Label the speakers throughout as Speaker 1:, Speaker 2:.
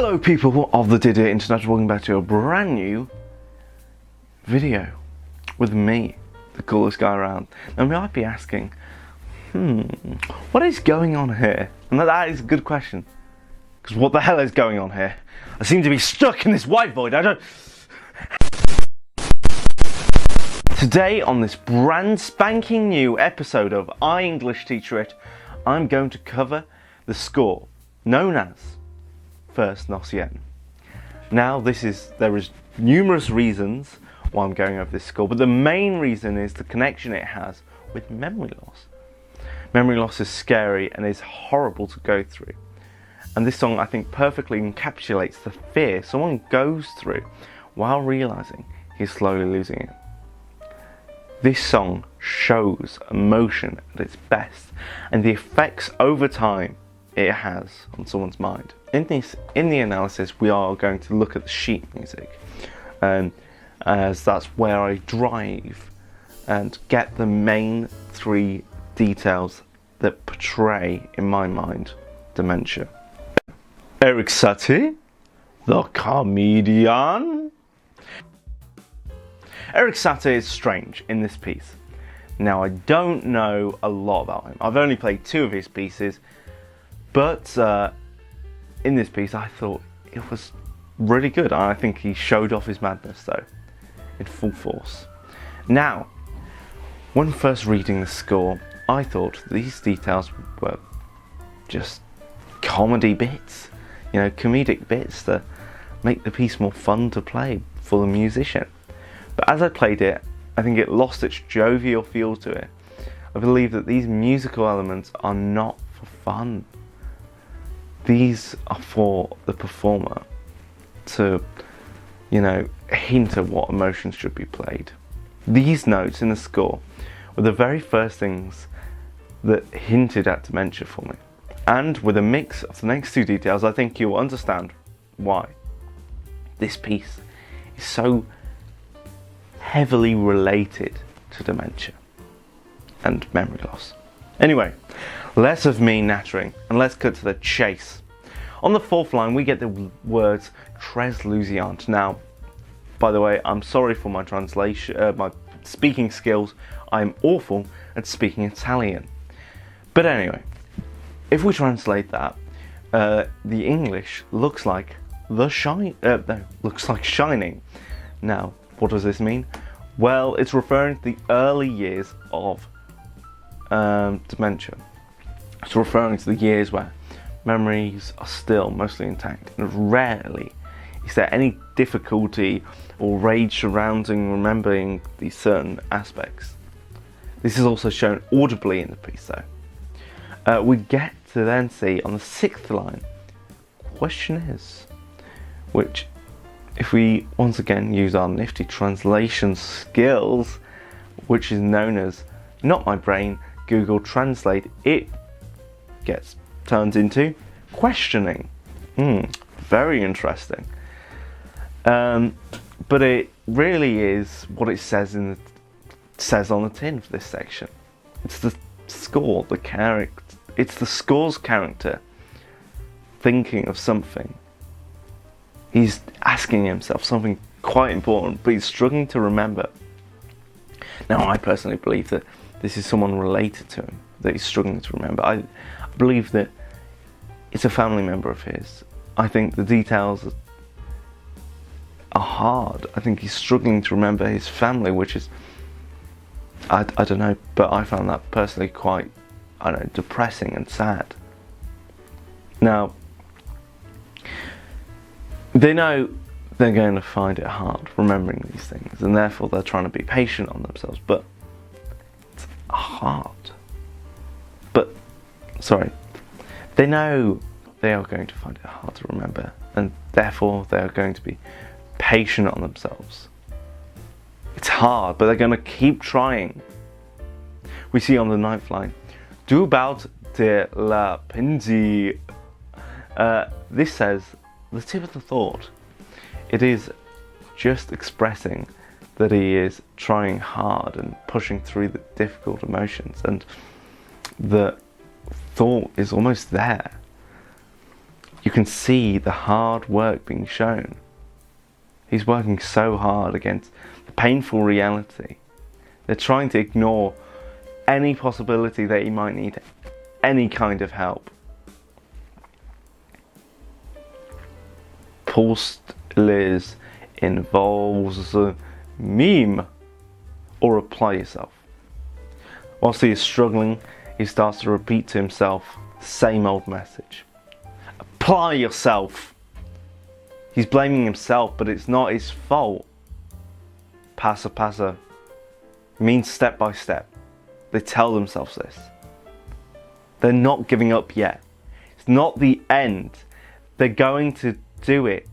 Speaker 1: Hello people of the 𝙎𝙪𝙗𝙾𝙧𝙚 International, welcome back to a brand new video with me, the coolest guy around. Now you might be asking, what is going on here? And that is a good question, because what the hell is going on here? I seem to be stuck in this white void. Today on this brand spanking new episode of I English Teacher It, I'm going to cover the score known as First 𝙎𝙪𝙗𝙗𝙧𝙗𝙗. Now there is numerous reasons why I'm going over this score, but the main reason is the connection it has with memory loss. Memory loss is scary and is horrible to go through. And this song, I think, perfectly encapsulates the fear someone goes through while realizing he's slowly losing it. This song shows emotion at its best and the effects over time it has on someone's mind. In the analysis, we are going to look at the sheet music, as that's where I drive and get the main three details that portray, in my mind, dementia. 𝙎𝙪𝙗𝙗𝙧𝙗𝙗, the comedian. 𝙎𝙪𝙗𝙗𝙧 is strange in this piece. Now, I don't know a lot about him. I've only played 2 of his pieces, but in this piece I thought it was really good. I think he showed off his madness though, in full force. Now, when first reading the score, I thought these details were just comedy bits, comedic bits that make the piece more fun to play for the musician. But as I played it, I think it lost its jovial feel to it. I believe that these musical elements are not for fun. These are for the performer to, hint at what emotions should be played. These notes in the score were the very first things that hinted at dementia for me. And with a mix of the next 2 details, I think you'll understand why this piece is so heavily related to dementia and memory loss. Anyway, less of me nattering and let's cut to the chase. On the 4th line, we get the words 𝙒𝙪𝙗𝙗𝙧𝙗𝙗. Now, by the way, I'm sorry for my translation, my speaking skills. I'm awful at speaking Italian. But anyway, if we translate that, the English looks like shining. Now, what does this mean? Well, it's referring to the early years of dementia. It's referring to the years where memories are still mostly intact, and rarely is there any difficulty or rage surrounding remembering these certain aspects. This is also shown audibly in the piece though. We get to then see on the 6th line, question is, which, if we once again use our nifty translation skills, which is known as not my brain, Google Translate, it gets turned into questioning. Very interesting. But it really is what it says on the tin for this section. It's the score, the character. It's the score's character thinking of something. He's asking himself something quite important, but he's struggling to remember. Now, I personally believe that this is someone related to him that he's struggling to remember. I believe that it's a family member of his. I think the details are hard. I think he's struggling to remember his family, which is, I don't know, but I found that personally quite, depressing and sad. Now, they know they're going to find it hard remembering these things, and therefore they're trying to be patient on themselves, but it's hard. They know they are going to find it hard to remember, and therefore they are going to be patient on themselves. It's hard, but they're going to keep trying. We see on the 9th line, 𝙎𝙪𝙗𝙧𝙗𝙧. This says the tip of the thought. It is just expressing that he is trying hard and pushing through the difficult emotions, and the thought is almost there. You can see the hard work being shown. He's working so hard against the painful reality. They're trying to ignore any possibility that he might need any kind of help. Post-lis involves meme or apply yourself. Whilst he is struggling, he starts to repeat to himself the same old message. Apply yourself! He's blaming himself, but it's not his fault. Paso paso means step by step. They tell themselves this. They're not giving up yet. It's not the end. They're going to do it.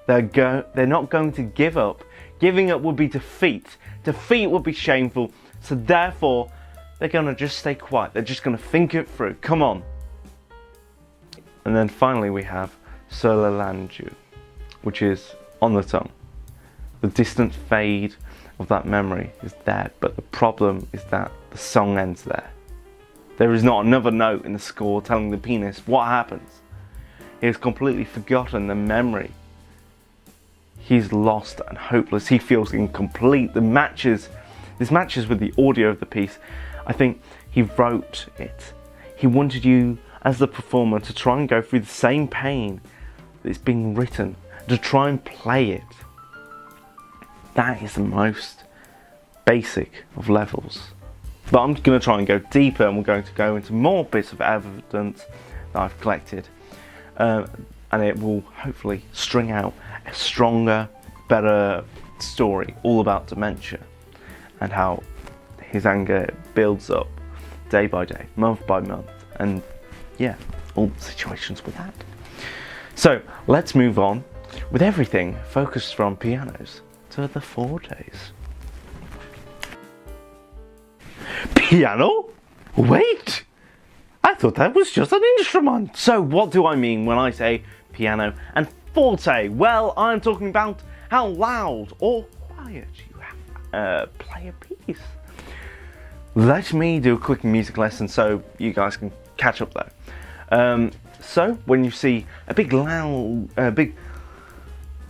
Speaker 1: They're not going to give up. Giving up would be defeat. Defeat would be shameful. So therefore, they're going to just stay quiet. They're just going to think it through. Come on. And then finally we have 𝙎𝙪𝙗𝙚𝙧𝙞𝙗𝙗, which is on the tongue. The distant fade of that memory is there, but the problem is that the song ends there. There is not another note in the score telling the pianist what happens. He has completely forgotten the memory. He's lost and hopeless. He feels incomplete. This matches with the audio of the piece. I think he wrote it. He wanted you as the performer to try and go through the same pain that's being written, to try and play it. That is the most basic of levels. But I'm going to try and go deeper, and we're going to go into more bits of evidence that I've collected. And it will hopefully string out a stronger, better story all about dementia and how his anger builds up day by day, month by month, and yeah, all the situations with that. So let's move on with everything focused from pianos to the fortes. Piano? Wait! I thought that was just an instrument. So what do I mean when I say piano and forte? Well, I'm talking about how loud or quiet you play a piece. Let me do a quick music lesson so you guys can catch up though. So when you see a big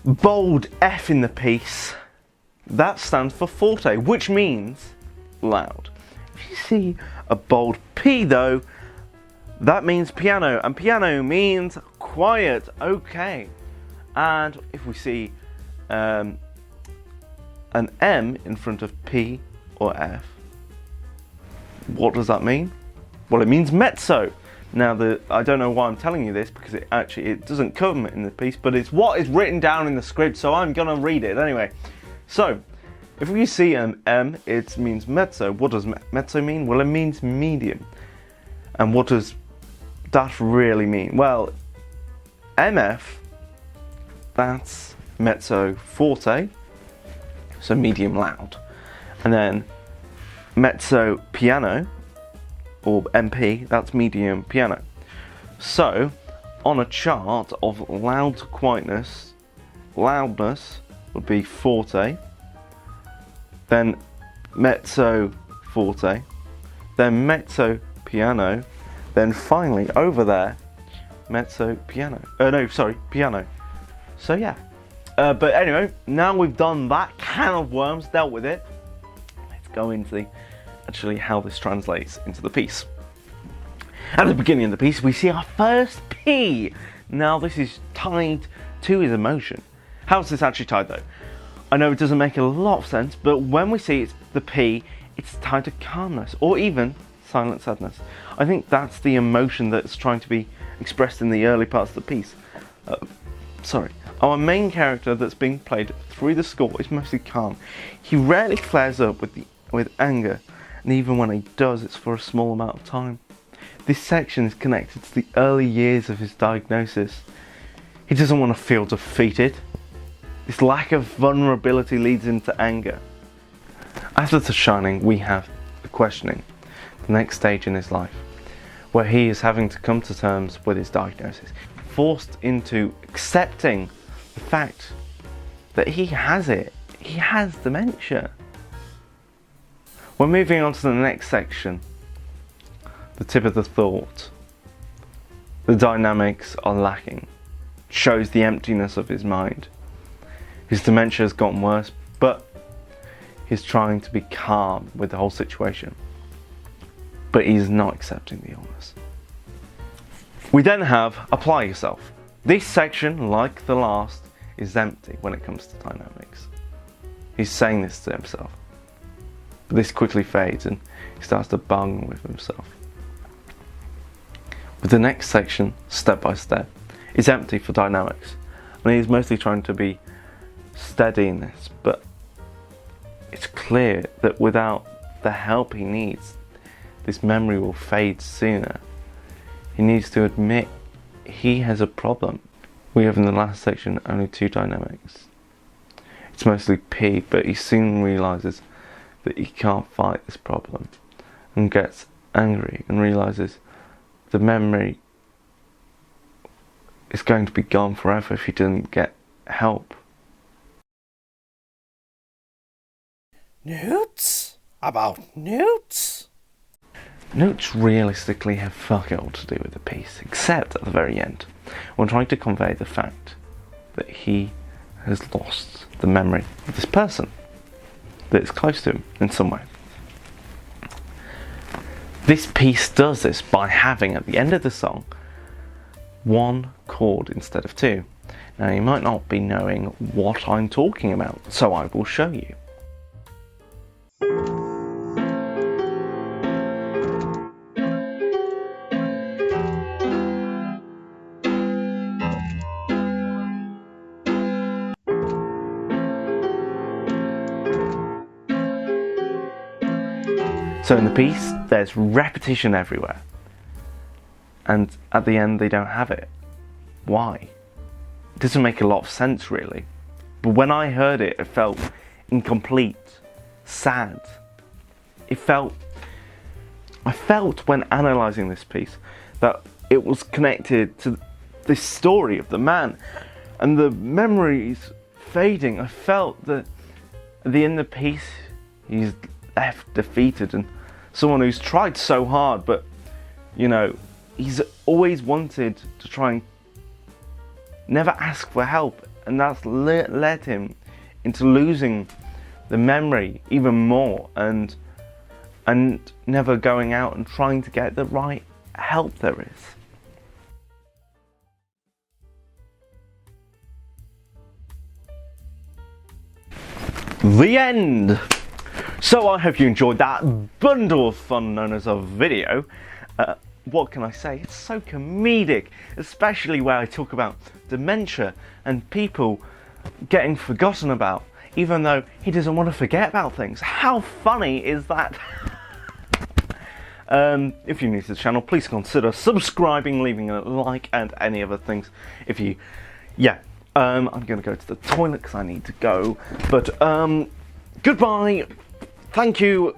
Speaker 1: bold F in the piece, that stands for forte, which means loud. If you see a bold P though, that means piano, and piano means quiet. Okay. And if we see an M in front of P or F, what does that mean? Well, it means mezzo. Now, I don't know why I'm telling you this, because it doesn't come in the piece, but it's what is written down in the script, so I'm gonna read it anyway. So, if we see an M, it means mezzo. What does mezzo mean? Well, it means medium. And what does that really mean? Well, MF, that's mezzo forte, so medium loud. And then mezzo piano, or MP, that's medium piano. So, on a chart of loud to quietness, loudness would be forte, then mezzo forte, then mezzo piano, then finally over there, mezzo piano. Piano. So yeah. But anyway, now we've done that can of worms, dealt with it, let's go into actually how this translates into the piece. At the beginning of the piece, we see our first P. Now this is tied to his emotion. How's this actually tied though? I know it doesn't make a lot of sense, but when we see it's the P, it's tied to calmness, or even silent sadness. I think that's the emotion that's trying to be expressed in the early parts of the piece. Our main character that's being played through the score is mostly calm. He rarely flares up with anger, and even when he does, it's for a small amount of time. This section is connected to the early years of his diagnosis. He doesn't want to feel defeated. This lack of vulnerability leads him to anger. After the shining, we have the questioning, the next stage in his life, where he is having to come to terms with his diagnosis, forced into accepting the fact that he has it. He has dementia. We're moving on to the next section, the tip of the thought. The dynamics are lacking. Shows the emptiness of his mind. His dementia has gotten worse, but he's trying to be calm with the whole situation. But he's not accepting the illness. We then have Apply Yourself. This section, like the last, is empty when it comes to dynamics. He's saying this to himself. But this quickly fades and he starts to bung with himself. But the next section, Step by Step, is empty for dynamics. And he's mostly trying to be steady in this, but it's clear that without the help he needs, this memory will fade sooner. He needs to admit he has a problem. We have in the last section only 2 dynamics. It's mostly P, but he soon realises that he can't fight this problem and gets angry and realises the memory is going to be gone forever if he doesn't get help.
Speaker 2: Newts? About Newts?
Speaker 1: Notes realistically have fuck all to do with the piece, except at the very end, when trying to convey the fact that he has lost the memory of this person that is close to him in some way. This piece does this by having at the end of the song 1 chord instead of 2. Now you might not be knowing what I'm talking about, so I will show you. So in the piece, there's repetition everywhere. And at the end, they don't have it. Why? It doesn't make a lot of sense, really. But when I heard it, it felt incomplete, sad. I felt when analysing this piece that it was connected to this story of the man and the memories fading. I felt that at the end of the piece, he's left defeated and someone who's tried so hard, but you know, he's always wanted to try and never ask for help, and that's led him into losing the memory even more and never going out and trying to get the right help there is. The end! So I hope you enjoyed that bundle of fun known as a video. What can I say? It's so comedic, especially where I talk about dementia and people getting forgotten about, even though he doesn't want to forget about things. How funny is that? If you're new to the channel, please consider subscribing, leaving a like, and any other things. If you, I'm going to go to the toilet because I need to go. But goodbye. Thank you.